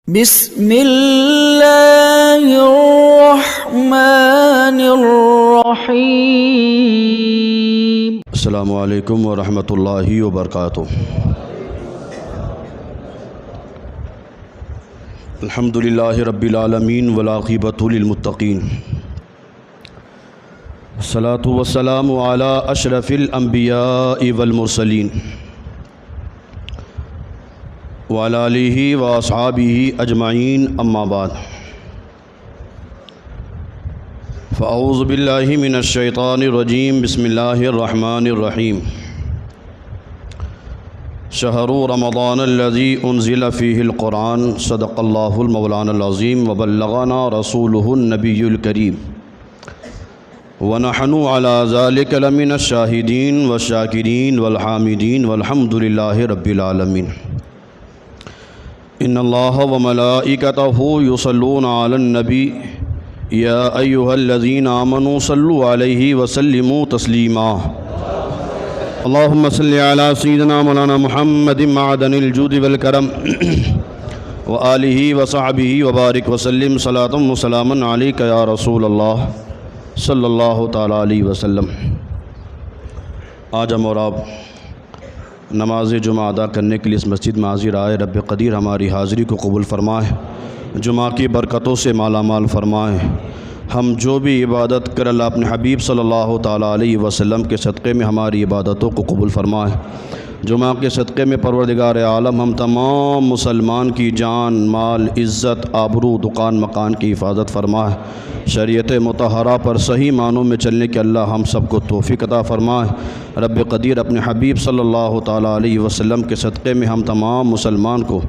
بسم اللہ الرحمن الرحیم۔ السلام علیکم ورحمۃ اللہ وبرکاتہ۔ الحمد للہ رب العالمین والعاقبۃ للمتقین، الصلاۃ والسلام علی اشرف الانبیاء والمرسلین وعلی آلہ واصحابہ اجمعین، اما بعد، فاعوذ باللہ من الشیطان الرجیم، بسم اللہ الرحمن الرحیم۔ شہر رمضان الذی انزل فیہ القرآن، صدق اللہ المولانا العظیم وبلغنا رسولہ النبی الکریم، ونحن علی ذلک لمن الشاہدین والشاکرین والحامدین والحمد للہ رب العالمین۔ ان اللہ وملائکتہ یصلون علی النبی یا ایہا الذین آمنوا صلوا علیہ وسلموا تسلیما۔ اللہم صلی علی سیدنا مولانا محمد معدن الجود والکرم وآلہ وصحبہ وبارک وسلم، صلاۃ وسلاما علیک یا رسول اللہ صلی اللہ تعالیٰ علیہ وسلم۔ آج ہم اور آپ نماز جمعہ ادا کرنے کے لیے اس مسجد میں حاضر آئے۔ رب قدیر ہماری حاضری کو قبول فرمائے، جمعہ کی برکتوں سے مالا مال فرمائے۔ ہم جو بھی عبادت کر اللہ اپنے حبیب صلی اللہ تعالیٰ علیہ وسلم کے صدقے میں ہماری عبادتوں کو قبول فرمائے۔ جمعہ کے صدقے میں پروردگار عالم ہم تمام مسلمان کی جان، مال، عزت، آبرو، دکان مکان کی حفاظت فرمائے۔ شریعت مطہرہ پر صحیح معنوں میں چلنے کے اللہ ہم سب کو توفیق عطا فرمائے۔ رب قدیر اپنے حبیب صلی اللہ تعالیٰ علیہ وسلم کے صدقے میں ہم تمام مسلمان کو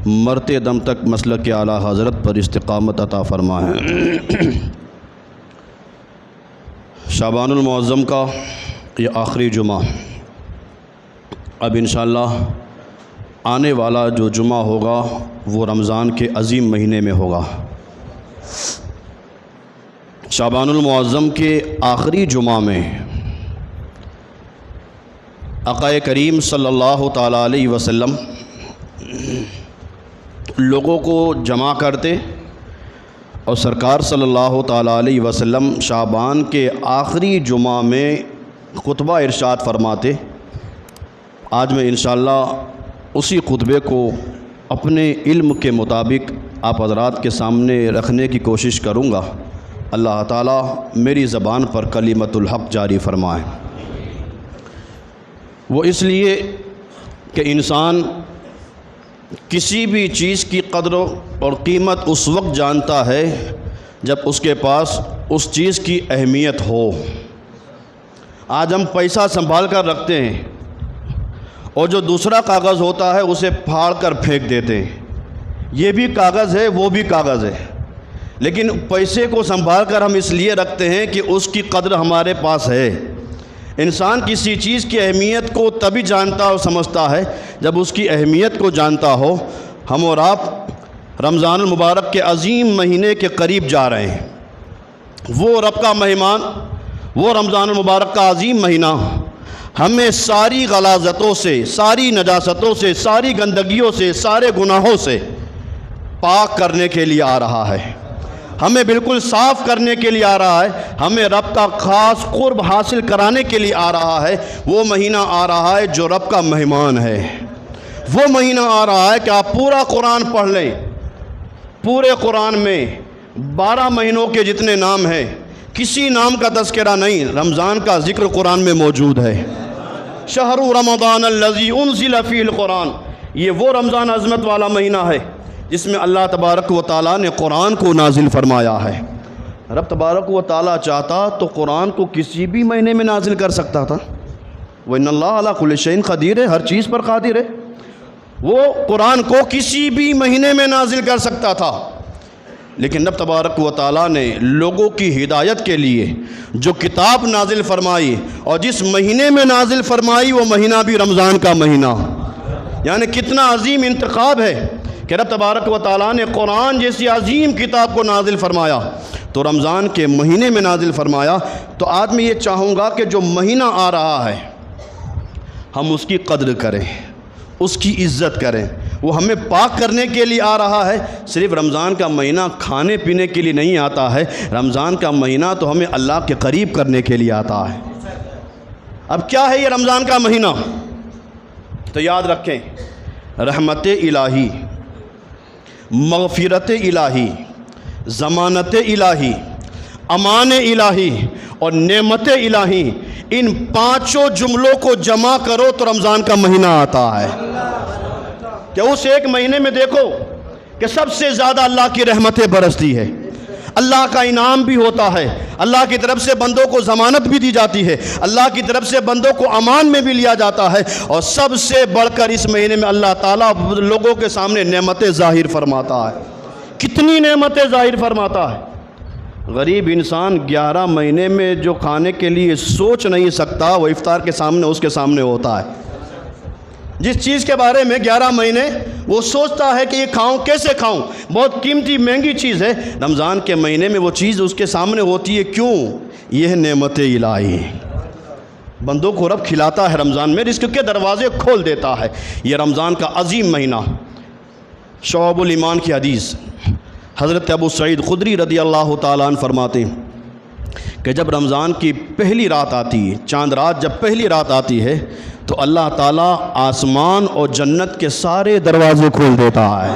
مرتے دم تک مسلک اعلیٰ حضرت پر استقامت عطا فرمائے۔ شعبان المعظم کا یہ آخری جمعہ، اب انشاءاللہ آنے والا جو جمعہ ہوگا وہ رمضان کے عظیم مہینے میں ہوگا۔ شعبان المعظم کے آخری جمعہ میں آقا کریم صلی اللہ تعالیٰ علیہ وسلم لوگوں کو جمع کرتے اور سرکار صلی اللہ تعالیٰ علیہ وسلم شعبان کے آخری جمعہ میں خطبہ ارشاد فرماتے۔ آج میں انشاءاللہ اسی خطبے کو اپنے علم کے مطابق آپ حضرات کے سامنے رکھنے کی کوشش کروں گا۔ اللہ تعالیٰ میری زبان پر کلمۃ الحق جاری فرمائے۔ وہ اس لیے کہ انسان کسی بھی چیز کی قدر اور قیمت اس وقت جانتا ہے جب اس کے پاس اس چیز کی اہمیت ہو۔ آج ہم پیسہ سنبھال کر رکھتے ہیں اور جو دوسرا کاغذ ہوتا ہے اسے پھاڑ کر پھینک دیتے ہیں۔ یہ بھی کاغذ ہے، وہ بھی کاغذ ہے، لیکن پیسے کو سنبھال کر ہم اس لیے رکھتے ہیں کہ اس کی قدر ہمارے پاس ہے۔ انسان کسی چیز کی اہمیت کو تبھی جانتا اور سمجھتا ہے جب اس کی اہمیت کو جانتا ہو۔ ہم اور آپ رمضان المبارک کے عظیم مہینے کے قریب جا رہے ہیں۔ وہ رب کا مہمان، وہ رمضان المبارک کا عظیم مہینہ ہمیں ساری غلاظتوں سے، ساری نجاستوں سے، ساری گندگیوں سے، سارے گناہوں سے پاک کرنے کے لیے آ رہا ہے، ہمیں بالکل صاف کرنے کے لیے آ رہا ہے، ہمیں رب کا خاص قرب حاصل کرانے کے لیے آ رہا ہے۔ وہ مہینہ آ رہا ہے جو رب کا مہمان ہے۔ وہ مہینہ آ رہا ہے کہ آپ پورا قرآن پڑھ لیں، پورے قرآن میں 12 مہینوں کے جتنے نام ہیں کسی نام کا تذکرہ نہیں، رمضان کا ذکر قرآن میں موجود ہے۔ شہر رمضان الذی انزل فیہ القرآن، یہ وہ رمضان عظمت والا مہینہ ہے جس میں اللہ تبارک و تعالیٰ نے قرآن کو نازل فرمایا ہے۔ رب تبارک و تعالیٰ چاہتا تو قرآن کو کسی بھی مہینے میں نازل کر سکتا تھا۔ وَإِنَّ اللَّهَ عَلَىٰ كُلِّ شَيْءٍ قَدِيرٌ، ہر چیز پر قادر ہے۔ وہ قرآن کو کسی بھی مہینے میں نازل کر سکتا تھا، لیکن رب تبارک و تعالیٰ نے لوگوں کی ہدایت کے لیے جو کتاب نازل فرمائی اور جس مہینے میں نازل فرمائی وہ مہینہ بھی رمضان کا مہینہ، یعنی کتنا عظیم انتخاب ہے کہ رب تبارک و تعالیٰ نے قرآن جیسی عظیم کتاب کو نازل فرمایا تو رمضان کے مہینے میں نازل فرمایا۔ تو آج میں یہ چاہوں گا کہ جو مہینہ آ رہا ہے ہم اس کی قدر کریں، اس کی عزت کریں، وہ ہمیں پاک کرنے کے لیے آ رہا ہے. صرف رمضان کا مہینہ کھانے پینے کے لیے نہیں آتا ہے, رمضان کا مہینہ تو ہمیں اللہ کے قریب کرنے کے لیے آتا ہے. اب کیا ہے یہ رمضان کا مہینہ؟ تو یاد رکھیں, رحمت الہی, مغفرت الہی, ضمانت الہی, امان الہی اور نعمت الہی, ان پانچوں جملوں کو جمع کرو تو رمضان کا مہینہ آتا ہے. کہ اس ایک مہینے میں دیکھو کہ سب سے زیادہ اللہ کی رحمتیں برستی ہے, اللہ کا انعام بھی ہوتا ہے, اللہ کی طرف سے بندوں کو ضمانت بھی دی جاتی ہے, اللہ کی طرف سے بندوں کو امان میں بھی لیا جاتا ہے, اور سب سے بڑھ کر اس مہینے میں اللہ تعالیٰ لوگوں کے سامنے نعمتیں ظاہر فرماتا ہے. کتنی نعمتیں ظاہر فرماتا ہے. غریب انسان 11 مہینے میں جو کھانے کے لیے سوچ نہیں سکتا وہ افطار کے سامنے اس کے سامنے ہوتا ہے. جس چیز کے بارے میں 11 مہینے وہ سوچتا ہے کہ یہ کھاؤں, کیسے کھاؤں, بہت قیمتی مہنگی چیز ہے, رمضان کے مہینے میں وہ چیز اس کے سامنے ہوتی ہے. کیوں؟ یہ ہے نعمت الہی. بندوں کو رب کھلاتا ہے رمضان میں, رزق کے دروازے کھول دیتا ہے. یہ رمضان کا عظیم مہینہ. شعب الایمان کی حدیث, حضرت ابو سعید خدری رضی اللہ تعالیٰ عنہ فرماتے ہیں کہ جب رمضان کی پہلی رات آتی ہے, چاند رات جب پہلی رات آتی ہے, تو اللہ تعالیٰ آسمان اور جنت کے سارے دروازے کھول دیتا ہے.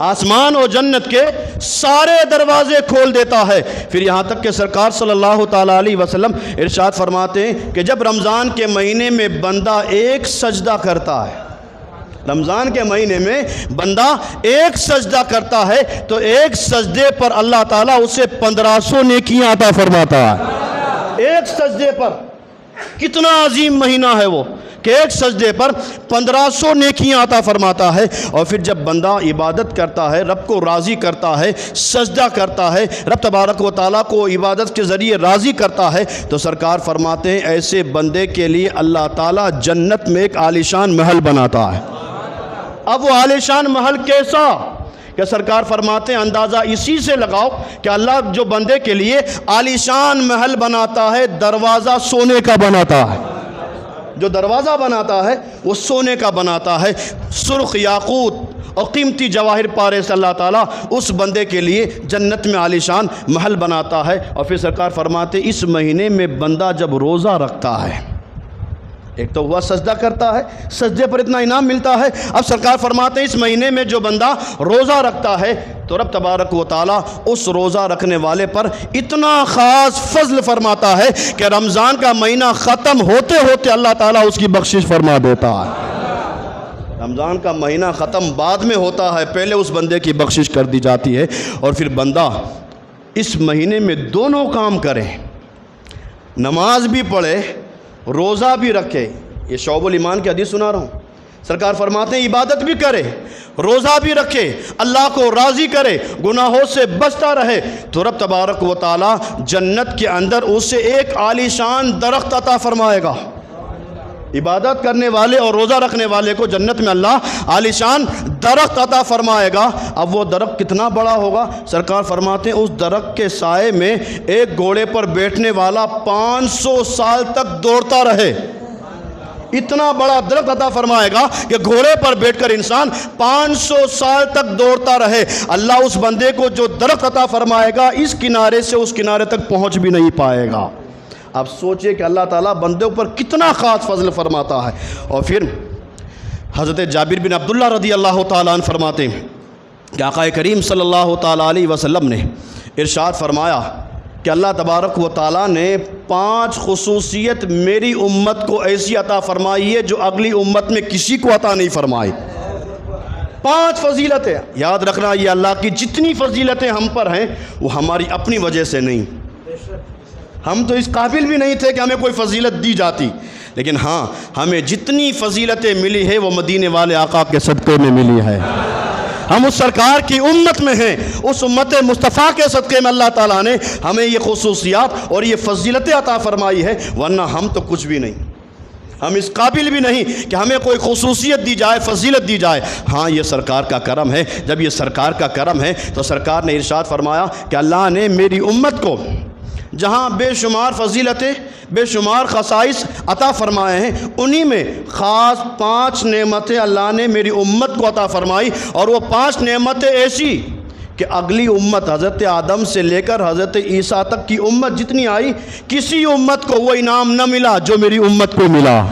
آسمان اور جنت کے سارے دروازے کھول دیتا ہے. پھر یہاں تک کہ سرکار صلی اللہ تعالیٰ علیہ وسلم ارشاد فرماتے ہیں کہ جب رمضان کے مہینے میں بندہ ایک سجدہ کرتا ہے, رمضان کے مہینے میں بندہ ایک سجدہ کرتا ہے, تو ایک سجدے پر اللہ تعالیٰ اسے 1500 نیکیاں عطا فرماتا ہے. ایک سجدے پر. کتنا عظیم مہینہ ہے وہ کہ ایک سجدے پر 1500 نیکیاں عطا فرماتا ہے. اور پھر جب بندہ عبادت کرتا ہے, رب کو راضی کرتا ہے, سجدہ کرتا ہے, رب تبارک و تعالیٰ کو عبادت کے ذریعے راضی کرتا ہے, تو سرکار فرماتے ہیں ایسے بندے کے لیے اللہ تعالیٰ جنت میں ایک عالیشان محل بناتا ہے. اب وہ عالیشان محل کیسا کہ سرکار فرماتے ہیں اندازہ اسی سے لگاؤ کہ اللہ جو بندے کے لیے عالیشان محل بناتا ہے, دروازہ سونے کا بناتا ہے. جو دروازہ بناتا ہے وہ سونے کا بناتا ہے, سرخ یاقوت اور قیمتی جواہر پارے سے اللہ تعالیٰ اس بندے کے لیے جنت میں عالیشان محل بناتا ہے. اور پھر سرکار فرماتے ہیں اس مہینے میں بندہ جب روزہ رکھتا ہے, ایک تو ہوا سجدہ کرتا ہے, سجدے پر اتنا انعام ملتا ہے. اب سرکار فرماتے ہیں اس مہینے میں جو بندہ روزہ رکھتا ہے تو رب تبارک و تعالیٰ اس روزہ رکھنے والے پر اتنا خاص فضل فرماتا ہے کہ رمضان کا مہینہ ختم ہوتے ہوتے اللہ تعالیٰ اس کی بخشش فرما دیتا ہے. رمضان کا مہینہ ختم بعد میں ہوتا ہے, پہلے اس بندے کی بخشش کر دی جاتی ہے. اور پھر بندہ اس مہینے میں دونوں کام کرے, نماز بھی پڑھے, روزہ بھی رکھے. یہ شعب الایمان کی حدیث سنا رہا ہوں. سرکار فرماتے ہیں عبادت بھی کرے, روزہ بھی رکھے, اللہ کو راضی کرے, گناہوں سے بچتا رہے, تو رب تبارک و تعالیٰ جنت کے اندر اسے ایک عالیشان درخت عطا فرمائے گا. عبادت کرنے والے اور روزہ رکھنے والے کو جنت میں اللہ عالیشان درخت عطا فرمائے گا. اب وہ درخت کتنا بڑا ہوگا؟ سرکار فرماتے ہیں اس درخت کے سائے میں ایک گھوڑے پر بیٹھنے والا 500 سال تک دوڑتا رہے. اتنا بڑا درخت عطا فرمائے گا کہ گھوڑے پر بیٹھ کر انسان 500 سال تک دوڑتا رہے. اللہ اس بندے کو جو درخت عطا فرمائے گا اس کنارے سے اس کنارے تک پہنچ بھی نہیں پائے گا. آپ سوچئے کہ اللہ تعالیٰ بندے پر کتنا خاص فضل فرماتا ہے. اور پھر حضرت جابر بن عبداللہ رضی اللہ تعالیٰ عنہ فرماتے ہیں کہ آقا کریم صلی اللہ تعالیٰ علیہ وسلم نے ارشاد فرمایا کہ اللہ تبارک و تعالیٰ نے 5 خصوصیت میری امت کو ایسی عطا فرمائی ہے جو اگلی امت میں کسی کو عطا نہیں فرمائی. 5 فضیلتیں. یاد رکھنا یہ اللہ کی جتنی فضیلتیں ہم پر ہیں وہ ہماری اپنی وجہ سے نہیں. ہم تو اس قابل بھی نہیں تھے کہ ہمیں کوئی فضیلت دی جاتی, لیکن ہاں ہمیں جتنی فضیلتیں ملی ہے وہ مدینے والے آقا کے صدقے میں ملی ہے. ہم اس سرکار کی امت میں ہیں, اس امت مصطفیٰ کے صدقے میں اللہ تعالیٰ نے ہمیں یہ خصوصیات اور یہ فضیلتیں عطا فرمائی ہے, ورنہ ہم تو کچھ بھی نہیں, ہم اس قابل بھی نہیں کہ ہمیں کوئی خصوصیت دی جائے, فضیلت دی جائے. ہاں یہ سرکار کا کرم ہے. جب یہ سرکار کا کرم ہے تو سرکار نے ارشاد فرمایا کہ اللہ نے میری امت کو جہاں بے شمار فضیلتیں، بے شمار خصائص عطا فرمائے ہیں، انہی میں خاص 5 نعمتیں اللہ نے میری امت کو عطا فرمائی، اور وہ 5 نعمتیں ایسی کہ اگلی امت حضرت آدم سے لے کر حضرت عیسیٰ تک کی امت جتنی آئی، کسی امت کو وہ انعام نہ ملا جو میری امت کو ملا،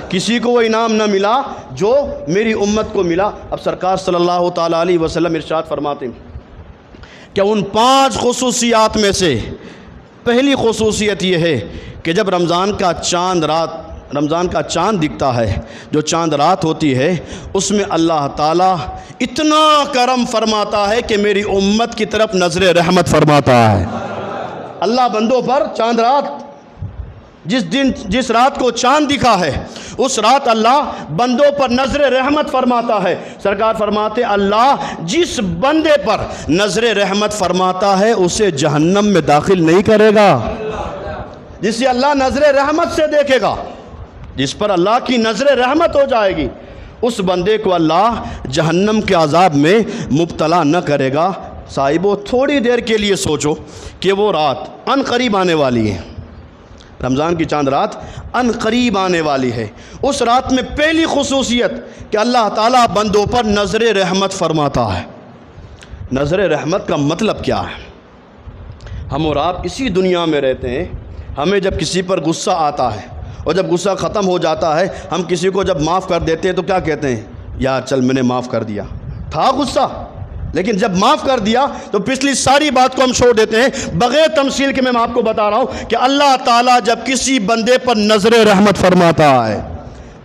کسی کو وہ انعام نہ ملا جو میری امت کو ملا۔ اب سرکار صلی اللہ تعالیٰ علیہ وسلم ارشاد فرماتے ہیں کہ ان 5 خصوصیات میں سے پہلی خصوصیت یہ ہے کہ جب رمضان کا چاند دکھتا ہے، جو چاند رات ہوتی ہے، اس میں اللہ تعالیٰ اتنا کرم فرماتا ہے کہ میری امت کی طرف نظر رحمت فرماتا ہے۔ اللہ بندوں پر چاند رات، جس رات کو چاند دکھا ہے، اس رات اللہ بندوں پر نظر رحمت فرماتا ہے۔ سرکار فرماتے اللہ جس بندے پر نظر رحمت فرماتا ہے اسے جہنم میں داخل نہیں کرے گا، جسے اللہ نظر رحمت سے دیکھے گا، جس پر اللہ کی نظر رحمت ہو جائے گی، اس بندے کو اللہ جہنم کے عذاب میں مبتلا نہ کرے گا۔ صاحبو تھوڑی دیر کے لیے سوچو کہ وہ رات ان قریب آنے والی ہے، رمضان کی چاند رات ان قریب آنے والی ہے۔ اس رات میں پہلی خصوصیت کہ اللہ تعالیٰ بندوں پر نظر رحمت فرماتا ہے۔ نظر رحمت کا مطلب کیا ہے؟ ہم اور آپ اسی دنیا میں رہتے ہیں، ہمیں جب کسی پر غصہ آتا ہے اور جب غصہ ختم ہو جاتا ہے، ہم کسی کو جب معاف کر دیتے ہیں تو کیا کہتے ہیں؟ یار چل میں نے معاف کر دیا، تھا غصہ لیکن جب معاف کر دیا تو پچھلی ساری بات کو ہم چھوڑ دیتے ہیں۔ بغیر تمثیل کے میں آپ کو بتا رہا ہوں کہ اللہ تعالیٰ جب کسی بندے پر نظر رحمت فرماتا ہے،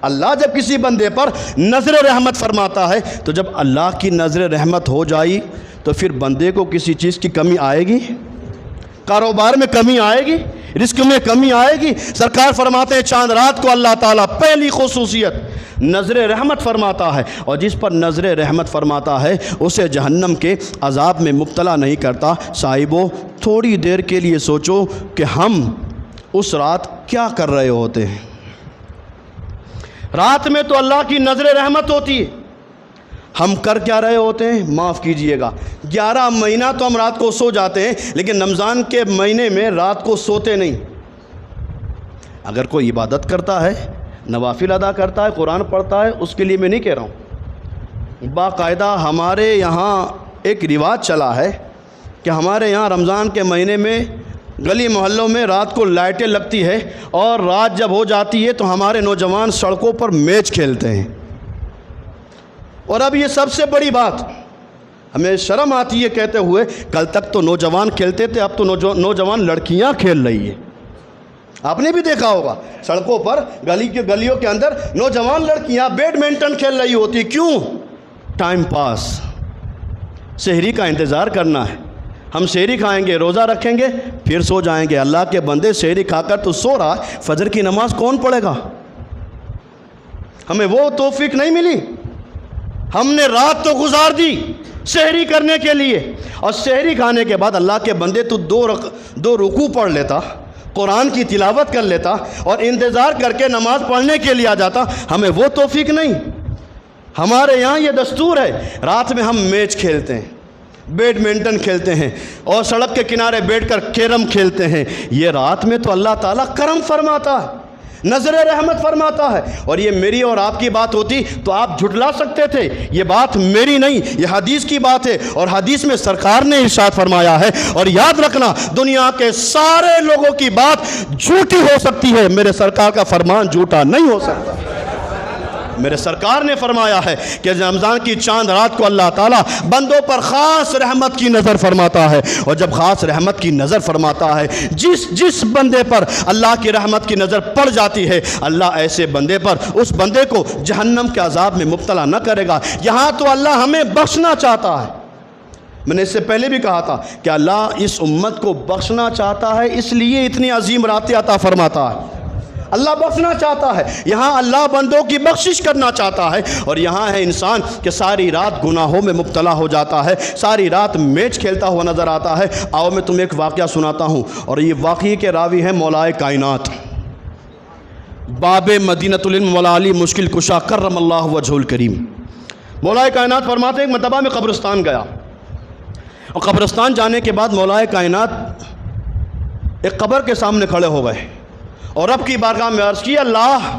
اللہ جب کسی بندے پر نظر رحمت فرماتا ہے تو جب اللہ کی نظر رحمت ہو جائی تو پھر بندے کو کسی چیز کی کمی آئے گی؟ کاروبار میں کمی آئے گی؟ رزق میں کمی آئے گی؟ سرکار فرماتے ہیں چاند رات کو اللہ تعالیٰ پہلی خصوصیت نظر رحمت فرماتا ہے، اور جس پر نظر رحمت فرماتا ہے اسے جہنم کے عذاب میں مبتلا نہیں کرتا۔ صاحبو تھوڑی دیر کے لیے سوچو کہ ہم اس رات کیا کر رہے ہوتے ہیں۔ رات میں تو اللہ کی نظر رحمت ہوتی ہے، ہم کر کیا رہے ہوتے ہیں؟ معاف کیجئے گا 11 مہینہ تو ہم رات کو سو جاتے ہیں، لیکن رمضان کے مہینے میں رات کو سوتے نہیں۔ اگر کوئی عبادت کرتا ہے، نوافل ادا کرتا ہے، قرآن پڑھتا ہے، اس کے لیے میں نہیں کہہ رہا ہوں، باقاعدہ ہمارے یہاں ایک رواج چلا ہے کہ ہمارے یہاں رمضان کے مہینے میں گلی محلوں میں رات کو لائٹیں لگتی ہے، اور رات جب ہو جاتی ہے تو ہمارے نوجوان سڑکوں پر میچ کھیلتے ہیں۔ اور اب یہ سب سے بڑی بات، ہمیں شرم آتی ہے کہتے ہوئے، کل تک تو نوجوان کھیلتے تھے، اب تو نوجوان لڑکیاں کھیل رہی ہیں۔ آپ نے بھی دیکھا ہوگا سڑکوں پر، گلیوں کے اندر نوجوان لڑکیاں بیڈمنٹن کھیل رہی ہوتی۔ کیوں؟ ٹائم پاس، سحری کا انتظار کرنا ہے۔ ہم سحری کھائیں گے، روزہ رکھیں گے، پھر سو جائیں گے۔ اللہ کے بندے سحری کھا کر تو سو رہا، فجر کی نماز کون پڑھے گا؟ ہمیں وہ توفیق نہیں ملی۔ ہم نے رات تو گزار دی سحری کرنے کے لیے، اور سحری کھانے کے بعد اللہ کے بندے تو دو رکوع پڑھ لیتا، قرآن کی تلاوت کر لیتا، اور انتظار کر کے نماز پڑھنے کے لیے آ جاتا۔ ہمیں وہ توفیق نہیں۔ ہمارے یہاں یہ دستور ہے، رات میں ہم میچ کھیلتے ہیں، بیڈمنٹن کھیلتے ہیں، اور سڑک کے کنارے بیٹھ کر کیرم کھیلتے ہیں۔ یہ رات میں تو اللہ تعالیٰ کرم فرماتا ہے، نظر رحمت فرماتا ہے۔ اور یہ میری اور آپ کی بات ہوتی تو آپ جھٹلا سکتے تھے، یہ بات میری نہیں، یہ حدیث کی بات ہے، اور حدیث میں سرکار نے ارشاد فرمایا ہے۔ اور یاد رکھنا، دنیا کے سارے لوگوں کی بات جھوٹی ہو سکتی ہے، میرے سرکار کا فرمان جھوٹا نہیں ہو سکتا۔ میرے سرکار نے فرمایا ہے کہ رمضان کی چاند رات کو اللہ تعالیٰ بندوں پر خاص رحمت کی نظر فرماتا ہے، اور جب خاص رحمت کی نظر فرماتا ہے، جس بندے پر اللہ کی رحمت کی نظر پڑ جاتی ہے، اللہ ایسے بندے پر، اس بندے کو جہنم کے عذاب میں مبتلا نہ کرے گا۔ یہاں تو اللہ ہمیں بخشنا چاہتا ہے۔ میں نے اس سے پہلے بھی کہا تھا کہ اللہ اس امت کو بخشنا چاہتا ہے، اس لیے اتنی عظیم راتیں عطا فرماتا ہے۔ اللہ بخشنا چاہتا ہے، یہاں اللہ بندوں کی بخشش کرنا چاہتا ہے، اور یہاں ہے انسان کہ ساری رات گناہوں میں مبتلا ہو جاتا ہے، ساری رات میچ کھیلتا ہوا نظر آتا ہے۔ آؤ میں تمہیں ایک واقعہ سناتا ہوں، اور یہ واقعے کے راوی ہیں مولائے کائنات، باب مدینۃ العلم مولا علی مشکل کشا کرم اللہ وجہ الکریم۔ مولائے کائنات فرماتے ہیں ایک مرتبہ میں قبرستان گیا، اور قبرستان جانے کے بعد مولائے کائنات ایک قبر کے سامنے کھڑے ہو گئے اور رب کی بارگاہ میں عرض کی، اللہ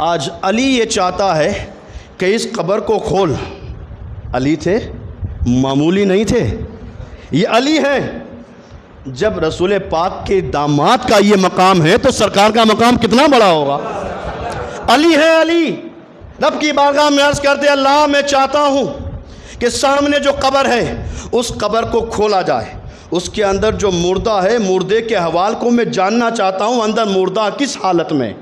آج علی یہ چاہتا ہے کہ اس قبر کو کھول۔ علی تھے، معمولی نہیں تھے، یہ علی ہیں۔ جب رسول پاک کے داماد کا یہ مقام ہے تو سرکار کا مقام کتنا بڑا ہوگا؟ علی ہے، علی رب کی بارگاہ میں عرض کرتے، اللہ میں چاہتا ہوں کہ سامنے جو قبر ہے اس قبر کو کھولا جائے، اس کے اندر جو مردہ ہے مردے کے احوال کو میں جاننا چاہتا ہوں، اندر مردہ کس حالت میں،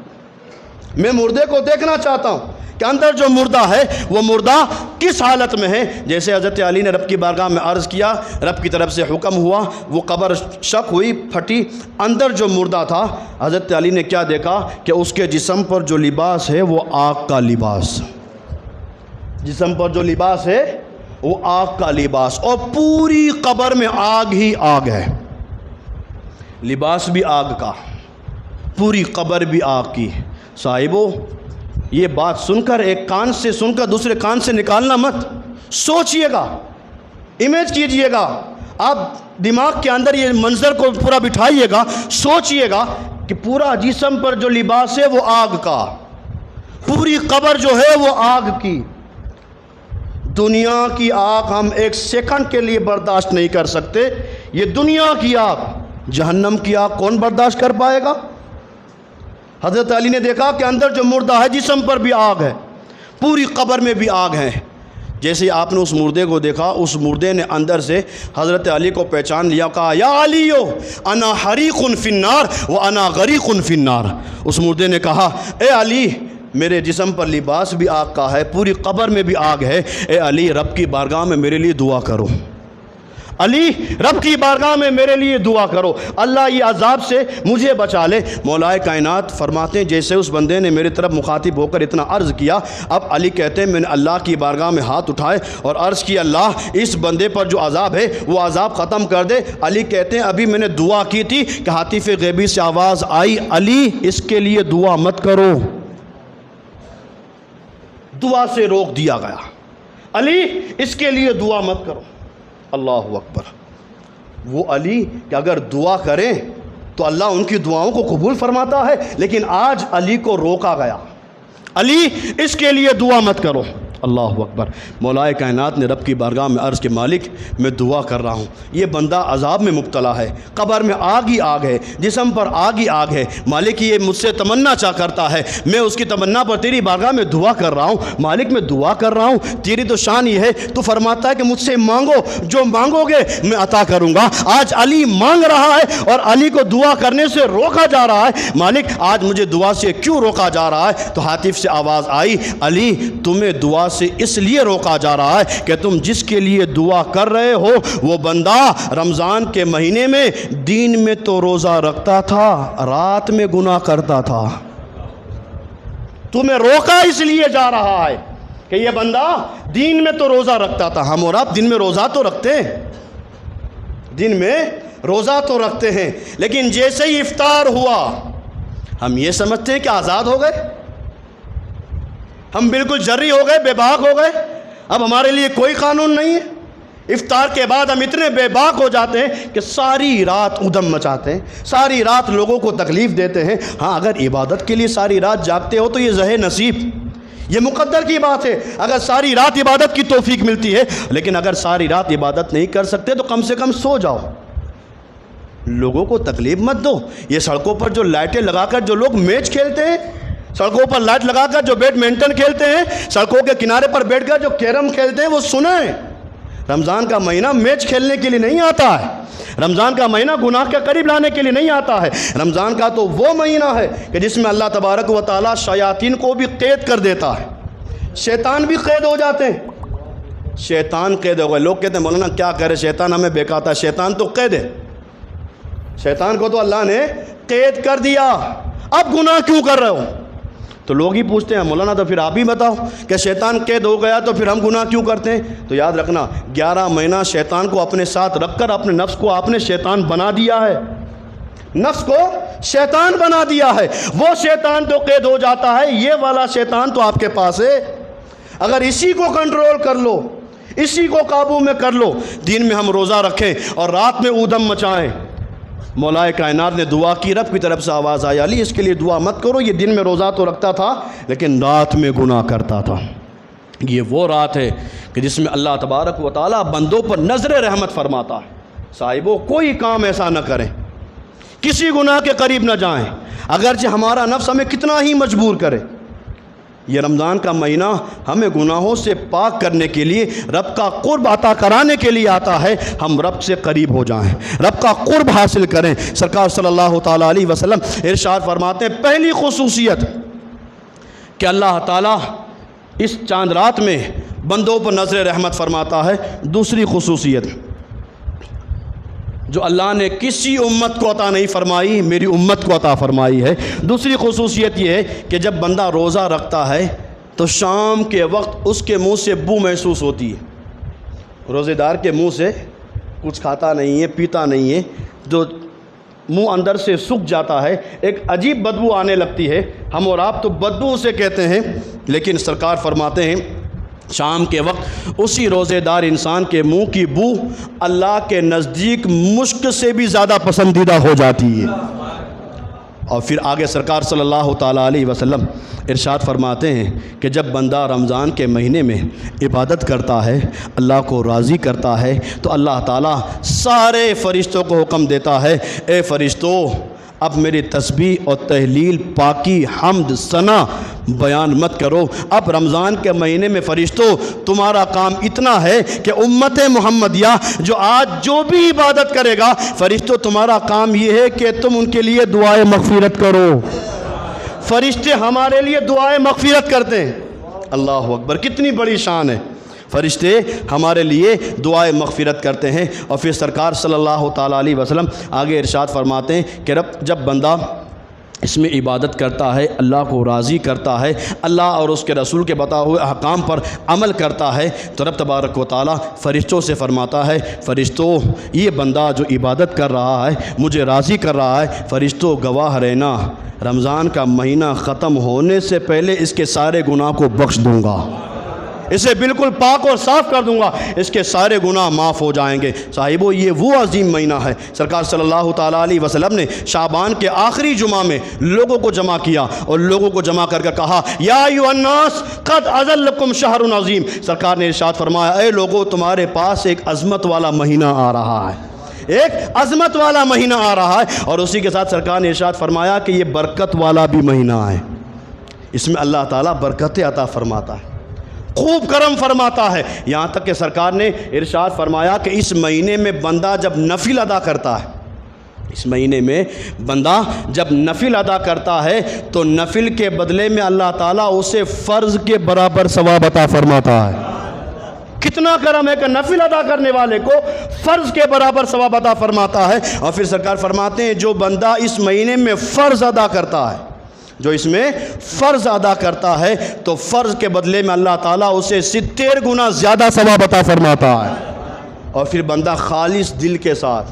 میں مردے کو دیکھنا چاہتا ہوں کہ اندر جو مردہ ہے وہ مردہ کس حالت میں ہے۔ جیسے حضرت علی نے رب کی بارگاہ میں عرض کیا، رب کی طرف سے حکم ہوا، وہ قبر شق ہوئی، پھٹی، اندر جو مردہ تھا حضرت علی نے کیا دیکھا کہ اس کے جسم پر جو لباس ہے وہ آگ کا لباس، جسم پر جو لباس ہے وہ آگ کا لباس، اور پوری قبر میں آگ ہی آگ ہے، لباس بھی آگ کا، پوری قبر بھی آگ کی۔ صاحبو یہ بات سن کر، ایک کان سے سن کر دوسرے کان سے نکالنا مت، سوچئے گا، امیج کیجئے گا، آپ دماغ کے اندر یہ منظر کو پورا بٹھائیے گا، سوچئے گا کہ پورا جسم پر جو لباس ہے وہ آگ کا، پوری قبر جو ہے وہ آگ کی۔ دنیا کی آگ ہم ایک سیکنڈ کے لیے برداشت نہیں کر سکتے، یہ دنیا کی آگ، جہنم کی آگ کون برداشت کر پائے گا؟ حضرت علی نے دیکھا کہ اندر جو مردہ ہے جسم پر بھی آگ ہے، پوری قبر میں بھی آگ ہے۔ جیسے آپ نے اس مردے کو دیکھا، اس مردے نے اندر سے حضرت علی کو پہچان لیا، کہا یا علیو انا حریق فی النار وانا غریق فی النار۔ اس مردے نے کہا، اے علی میرے جسم پر لباس بھی آگ کا ہے، پوری قبر میں بھی آگ ہے، اے علی رب کی بارگاہ میں میرے لیے دعا کرو، علی رب کی بارگاہ میں میرے لیے دعا کرو، اللہ یہ عذاب سے مجھے بچا لے۔ مولا کائنات فرماتے ہیں جیسے اس بندے نے میری طرف مخاطب ہو کر اتنا عرض کیا، اب علی کہتے ہیں میں نے اللہ کی بارگاہ میں ہاتھ اٹھائے اور عرض کی، اللہ اس بندے پر جو عذاب ہے وہ عذاب ختم کر دے۔ علی کہتے ہیں ابھی میں نے دعا کی تھی کہ ہاتف غیبی سے آواز آئی، علی اس کے لیے دعا مت کرو، دعا سے روک دیا گیا، علی اس کے لیے دعا مت کرو۔ اللہ اکبر، وہ علی کہ اگر دعا کریں تو اللہ ان کی دعاؤں کو قبول فرماتا ہے، لیکن آج علی کو روکا گیا، علی اس کے لیے دعا مت کرو۔ اللہ اکبر۔ مولا کائنات نے رب کی بارگاہ میں عرض کہ مالک میں دعا کر رہا ہوں، یہ بندہ عذاب میں مبتلا ہے، قبر میں آگ ہی آگ ہے، جسم پر آگ ہی آگ ہے، مالک یہ مجھ سے تمنا چاہ کرتا ہے، میں اس کی تمنا پر تیری بارگاہ میں دعا کر رہا ہوں، مالک میں دعا کر رہا ہوں، تیری تو شان یہ ہے، تو فرماتا ہے کہ مجھ سے مانگو، جو مانگو گے میں عطا کروں گا۔ آج علی مانگ رہا ہے اور علی کو دعا کرنے سے روکا جا رہا ہے، مالک آج مجھے دعا سے کیوں روکا جا رہا ہے؟ تو ہاتف سے آواز آئی، علی تمہیں دعا سے اس لیے روکا جا رہا ہے کہ تم جس کے لیے دعا کر رہے ہو وہ بندہ رمضان کے مہینے میں دین میں تو روزہ رکھتا تھا، رات میں گناہ کرتا تھا، تمہیں روکا اس لیے جا رہا ہے کہ یہ بندہ دین میں تو روزہ رکھتا تھا۔ ہم اور آپ دن میں روزہ تو رکھتے ہیں، دن میں روزہ تو رکھتے ہیں، لیکن جیسے ہی افطار ہوا ہم یہ سمجھتے ہیں کہ آزاد ہو گئے، ہم بالکل جری ہو گئے، بے باک ہو گئے، اب ہمارے لیے کوئی قانون نہیں ہے۔ افطار کے بعد ہم اتنے بے باک ہو جاتے ہیں کہ ساری رات ادھم مچاتے ہیں، ساری رات لوگوں کو تکلیف دیتے ہیں۔ ہاں اگر عبادت کے لیے ساری رات جاگتے ہو تو یہ زہ نصیب، یہ مقدر کی بات ہے، اگر ساری رات عبادت کی توفیق ملتی ہے، لیکن اگر ساری رات عبادت نہیں کر سکتے تو کم سے کم سو جاؤ، لوگوں کو تکلیف مت دو۔ یہ سڑکوں پر جو لائٹیں لگا کر جو لوگ میچ کھیلتے ہیں، سڑکوں پر لائٹ لگا کر جو بیڈمنٹن کھیلتے ہیں، سڑکوں کے کنارے پر بیٹھ کر جو کیرم کھیلتے ہیں، وہ سنیں رمضان کا مہینہ میچ کھیلنے کے لیے نہیں آتا ہے، رمضان کا مہینہ گناہ کے قریب لانے کے لیے نہیں آتا ہے۔ رمضان کا تو وہ مہینہ ہے کہ جس میں اللہ تبارک و تعالیٰ شیاطین کو بھی قید کر دیتا ہے، شیطان بھی قید ہو جاتے ہیں، شیطان قید ہو گئے۔ لوگ کہتے ہیں مولانا کیا کرے، شیطان ہمیں بہکاتا ہے، شیطان تو قید ہے، شیطان کو تو اللہ نے قید کر دیا، اب گناہ کیوں کر رہے ہو؟ تو لوگ ہی پوچھتے ہیں مولانا تو پھر آپ ہی بتاؤ کہ شیطان قید ہو گیا تو پھر ہم گناہ کیوں کرتے ہیں؟ تو یاد رکھنا 11 مہینہ شیطان کو اپنے ساتھ رکھ کر اپنے نفس کو آپ نے شیطان بنا دیا ہے، نفس کو شیطان بنا دیا ہے، وہ شیطان تو قید ہو جاتا ہے، یہ والا شیطان تو آپ کے پاس ہے۔ اگر اسی کو کنٹرول کر لو، اسی کو قابو میں کر لو، دن میں ہم روزہ رکھیں اور رات میں اودم مچائیں، مولا کائنات نے دعا کی، رب کی طرف سے آواز آئی علی اس کے لیے دعا مت کرو، یہ دن میں روزہ تو رکھتا تھا لیکن رات میں گناہ کرتا تھا۔ یہ وہ رات ہے کہ جس میں اللہ تبارک و تعالیٰ بندوں پر نظر رحمت فرماتا ہے۔ صاحبو کوئی کام ایسا نہ کریں، کسی گناہ کے قریب نہ جائیں، اگرچہ ہمارا نفس ہمیں کتنا ہی مجبور کرے۔ یہ رمضان کا مہینہ ہمیں گناہوں سے پاک کرنے کے لیے، رب کا قرب عطا کرانے کے لیے آتا ہے۔ ہم رب سے قریب ہو جائیں، رب کا قرب حاصل کریں۔ سرکار صلی اللہ تعالیٰ علیہ وسلم ارشاد فرماتے ہیں پہلی خصوصیت کہ اللہ تعالیٰ اس چاند رات میں بندوں پر نظر رحمت فرماتا ہے۔ دوسری خصوصیت جو اللہ نے کسی امت کو عطا نہیں فرمائی، میری امت کو عطا فرمائی ہے، دوسری خصوصیت یہ ہے کہ جب بندہ روزہ رکھتا ہے تو شام کے وقت اس کے منہ سے بو محسوس ہوتی ہے۔ روزے دار کے منہ سے کچھ کھاتا نہیں ہے، پیتا نہیں ہے، جو منہ اندر سے سوکھ جاتا ہے، ایک عجیب بدبو آنے لگتی ہے۔ ہم اور آپ تو بدبو اسے کہتے ہیں، لیکن سرکار فرماتے ہیں شام کے وقت اسی روزے دار انسان کے منہ کی بو اللہ کے نزدیک مشک سے بھی زیادہ پسندیدہ ہو جاتی ہے۔ اور پھر آگے سرکار صلی اللہ تعالیٰ علیہ وسلم ارشاد فرماتے ہیں کہ جب بندہ رمضان کے مہینے میں عبادت کرتا ہے، اللہ کو راضی کرتا ہے، تو اللہ تعالیٰ سارے فرشتوں کو حکم دیتا ہے، اے فرشتوں اب میری تسبیح اور تہلیل، پاکی، حمد، ثنا بیان مت کرو۔ اب رمضان کے مہینے میں فرشتوں تمہارا کام اتنا ہے کہ امت محمدیہ جو آج جو بھی عبادت کرے گا، فرشتوں تمہارا کام یہ ہے کہ تم ان کے لیے دعائے مغفرت کرو۔ فرشتے ہمارے لیے دعائے مغفرت کرتے ہیں۔ اللہ اکبر، کتنی بڑی شان ہے، فرشتے ہمارے لیے دعائے مغفرت کرتے ہیں۔ اور پھر سرکار صلی اللہ تعالیٰ علیہ وسلم آگے ارشاد فرماتے ہیں کہ جب بندہ اس میں عبادت کرتا ہے، اللہ کو راضی کرتا ہے، اللہ اور اس کے رسول کے بتائے ہوئے احکام پر عمل کرتا ہے، تو رب تبارک و تعالیٰ فرشتوں سے فرماتا ہے، فرشتوں یہ بندہ جو عبادت کر رہا ہے، مجھے راضی کر رہا ہے، فرشتوں گواہ رہنا رمضان کا مہینہ ختم ہونے سے پہلے اس کے سارے گناہ کو بخش دوں گا، اسے بالکل پاک اور صاف کر دوں گا، اس کے سارے گناہ معاف ہو جائیں گے۔ صاحبو یہ وہ عظیم مہینہ ہے۔ سرکار صلی اللہ تعالیٰ علیہ وسلم نے شعبان کے آخری جمعہ میں لوگوں کو جمع کیا اور لوگوں کو جمع کر کے کہا، یا ایھا الناس قد اذلکم شہر عظیم۔ سرکار نے ارشاد فرمایا، اے لوگو تمہارے پاس ایک عظمت والا مہینہ آ رہا ہے، ایک عظمت والا مہینہ آ رہا ہے۔ اور اسی کے ساتھ سرکار نے ارشاد فرمایا کہ یہ برکت والا بھی مہینہ ہے، اس میں اللہ تعالیٰ برکتیں عطا فرماتا ہے، خوب کرم فرماتا ہے۔ یہاں تک کہ سرکار نے ارشاد فرمایا کہ اس مہینے میں بندہ جب نفل ادا کرتا ہے، اس مہینے میں بندہ جب نفل ادا کرتا ہے تو نفل کے بدلے میں اللہ تعالیٰ اسے فرض کے برابر ثواب عطا فرماتا ہے۔ کتنا کرم ہے کہ نفل ادا کرنے والے کو فرض کے برابر ثواب عطا فرماتا ہے۔ اور پھر سرکار فرماتے ہیں جو بندہ اس مہینے میں فرض ادا کرتا ہے، جو اس میں فرض ادا کرتا ہے، تو فرض کے بدلے میں اللہ تعالیٰ اسے 70 گنا زیادہ ثواب عطا فرماتا ہے۔ اور پھر بندہ خالص دل کے ساتھ،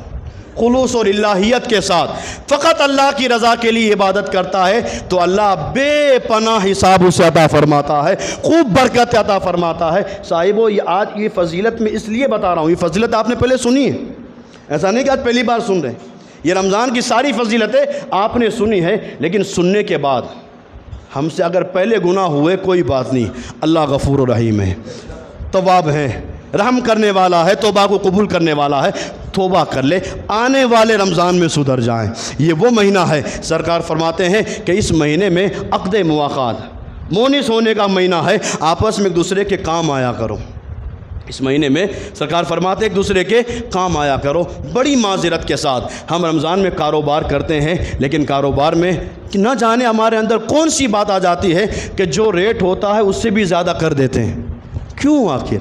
خلوص اور الہیت کے ساتھ فقط اللہ کی رضا کے لیے عبادت کرتا ہے تو اللہ بے پناہ حساب اسے عطا فرماتا ہے، خوب برکت عطا فرماتا ہے۔ صاحبو یہ آج یہ فضیلت میں اس لیے بتا رہا ہوں، یہ فضیلت آپ نے پہلے سنی ہے، ایسا نہیں کہ آج پہلی بار سن رہے ہیں۔ یہ رمضان کی ساری فضیلتیں آپ نے سنی ہے، لیکن سننے کے بعد ہم سے اگر پہلے گناہ ہوئے کوئی بات نہیں، اللہ غفور و رحیم ہے، تواب ہے، رحم کرنے والا ہے، توبہ کو قبول کرنے والا ہے، توبہ کر لے، آنے والے رمضان میں سدھر جائیں۔ یہ وہ مہینہ ہے، سرکار فرماتے ہیں کہ اس مہینے میں عقد مواقات، مونس ہونے کا مہینہ ہے، آپس میں ایک دوسرے کے کام آیا کرو۔ اس مہینے میں سرکار فرماتے ایک دوسرے کے کام آیا کرو، بڑی معذرت کے ساتھ۔ ہم رمضان میں کاروبار کرتے ہیں، لیکن کاروبار میں نہ جانے ہمارے اندر کون سی بات آ جاتی ہے کہ جو ریٹ ہوتا ہے اس سے بھی زیادہ کر دیتے ہیں۔ کیوں آخر؟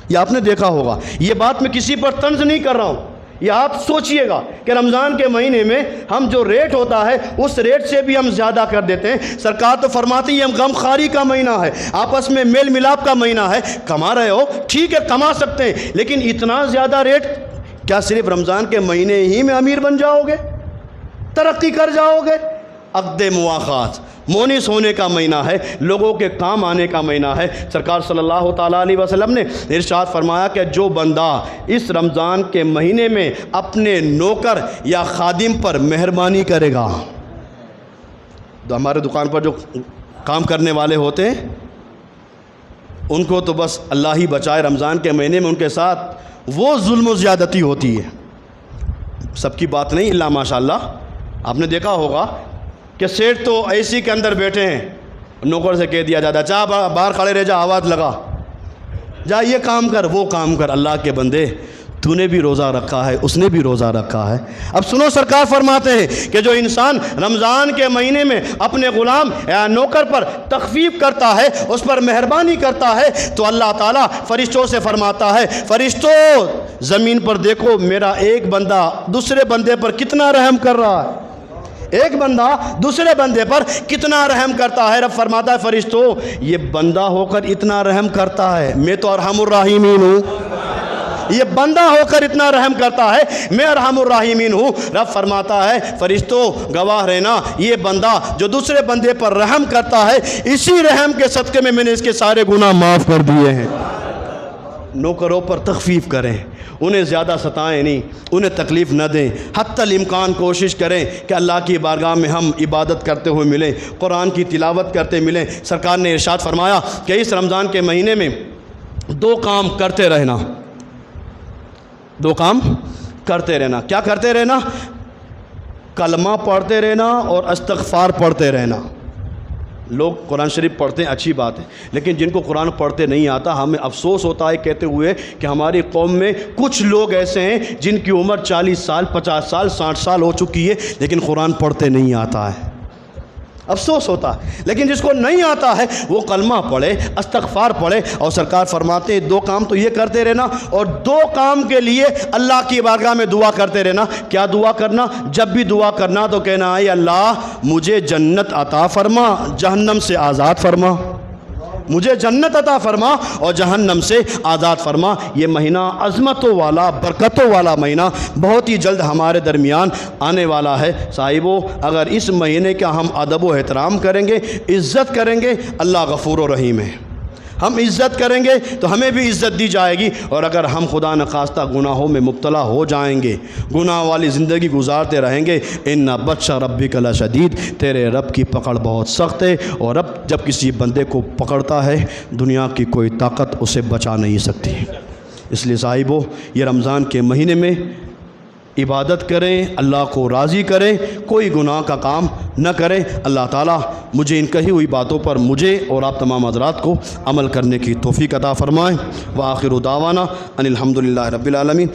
یہ آپ نے دیکھا ہوگا، یہ بات میں کسی پر طنز نہیں کر رہا ہوں، یہ آپ سوچئے گا کہ رمضان کے مہینے میں ہم جو ریٹ ہوتا ہے اس ریٹ سے بھی ہم زیادہ کر دیتے ہیں۔ سرکار تو فرماتی ہے ہم غم خواری کا مہینہ ہے، آپس میں میل ملاپ کا مہینہ ہے، کما رہے ہو ٹھیک ہے، کما سکتے ہیں، لیکن اتنا زیادہ ریٹ کیا صرف رمضان کے مہینے ہی میں امیر بن جاؤ گے، ترقی کر جاؤ گے؟ عقد مواخات، مونس ہونے کا مہینہ ہے، لوگوں کے کام آنے کا مہینہ ہے۔ سرکار صلی اللہ تعالیٰ علیہ وسلم نے ارشاد فرمایا کہ جو بندہ اس رمضان کے مہینے میں اپنے نوکر یا خادم پر مہربانی کرے گا، تو ہمارے دکان پر جو کام کرنے والے ہوتے ہیں ان کو تو بس اللہ ہی بچائے، رمضان کے مہینے میں ان کے ساتھ وہ ظلم و زیادتی ہوتی ہے۔ سب کی بات نہیں، الا ماشاء اللہ۔ آپ نے دیکھا ہوگا کہ سیٹ تو اے سی کے اندر بیٹھے ہیں، نوکر سے کہہ دیا جاتا ہے جا باہر کھڑے رہ جا، آواز لگا، جا یہ کام کر وہ کام کر۔ اللہ کے بندے، تو نے بھی روزہ رکھا ہے، اس نے بھی روزہ رکھا ہے۔ اب سنو، سرکار فرماتے ہیں کہ جو انسان رمضان کے مہینے میں اپنے غلام یا نوکر پر تخفیف کرتا ہے، اس پر مہربانی کرتا ہے، تو اللہ تعالیٰ فرشتوں سے فرماتا ہے فرشتوں زمین پر دیکھو میرا ایک بندہ دوسرے بندے پر کتنا رحم کر رہا ہے، ایک بندہ دوسرے بندے پر کتنا رحم کرتا ہے۔ رب فرماتا ہے فرشتوں یہ بندہ ہو کر اتنا رحم کرتا ہے، میں تو ارحم الراحمین ہوں، یہ بندہ ہو کر اتنا رحم کرتا ہے، میں ارحم الراحمین ہوں۔ رب فرماتا ہے فرشتوں گواہ رہنا، یہ بندہ جو دوسرے بندے پر رحم کرتا ہے، اسی رحم کے صدقے میں نے اس کے سارے گناہ معاف کر دیے ہیں۔ نوکروں پر تخفیف کریں، انہیں زیادہ ستائیں نہیں، انہیں تکلیف نہ دیں، حتی الامکان کوشش کریں کہ اللہ کی بارگاہ میں ہم عبادت کرتے ہوئے ملیں، قرآن کی تلاوت کرتے ملیں۔ سرکار نے ارشاد فرمایا کہ اس رمضان کے مہینے میں دو کام کرتے رہنا، دو کام کرتے رہنا۔ کیا کرتے رہنا؟ کلمہ پڑھتے رہنا اور استغفار پڑھتے رہنا۔ لوگ قرآن شریف پڑھتے ہیں، اچھی بات ہے، لیکن جن کو قرآن پڑھتے نہیں آتا، ہمیں افسوس ہوتا ہے کہتے ہوئے کہ ہماری قوم میں کچھ لوگ ایسے ہیں جن کی عمر 40 سال 50 سال 60 سال ہو چکی ہے لیکن قرآن پڑھتے نہیں آتا ہے، افسوس ہوتا ہے۔ لیکن جس کو نہیں آتا ہے وہ کلمہ پڑھے، استغفار پڑھے، اور سرکار فرماتے ہیں دو کام تو یہ کرتے رہنا، اور دو کام کے لیے اللہ کی بارگاہ میں دعا کرتے رہنا۔ کیا دعا کرنا؟ جب بھی دعا کرنا تو کہنا اے اللہ مجھے جنت عطا فرما، جہنم سے آزاد فرما، مجھے جنت عطا فرما اور جہنم سے آزاد فرما۔ یہ مہینہ عظمتوں والا، برکتوں والا مہینہ بہت ہی جلد ہمارے درمیان آنے والا ہے۔ صاحبو، اگر اس مہینے کا ہم ادب و احترام کریں گے، عزت کریں گے، اللہ غفور و رحیم ہے، ہم عزت کریں گے تو ہمیں بھی عزت دی جائے گی، اور اگر ہم خدا نخواستہ گناہوں میں مبتلا ہو جائیں گے، گناہ والی زندگی گزارتے رہیں گے، ان بطش ربک لشدید، تیرے رب کی پکڑ بہت سخت ہے، اور رب جب کسی بندے کو پکڑتا ہے دنیا کی کوئی طاقت اسے بچا نہیں سکتی۔ اس لیے صاحبو، یہ رمضان کے مہینے میں عبادت کریں، اللہ کو راضی کریں، کوئی گناہ کا کام نہ کریں۔ اللہ تعالیٰ مجھے ان کہی ہوئی باتوں پر مجھے اور آپ تمام حضرات کو عمل کرنے کی توفیق عطا فرمائیں۔ وآخر دعوانا ان الحمدللہ رب العالمین۔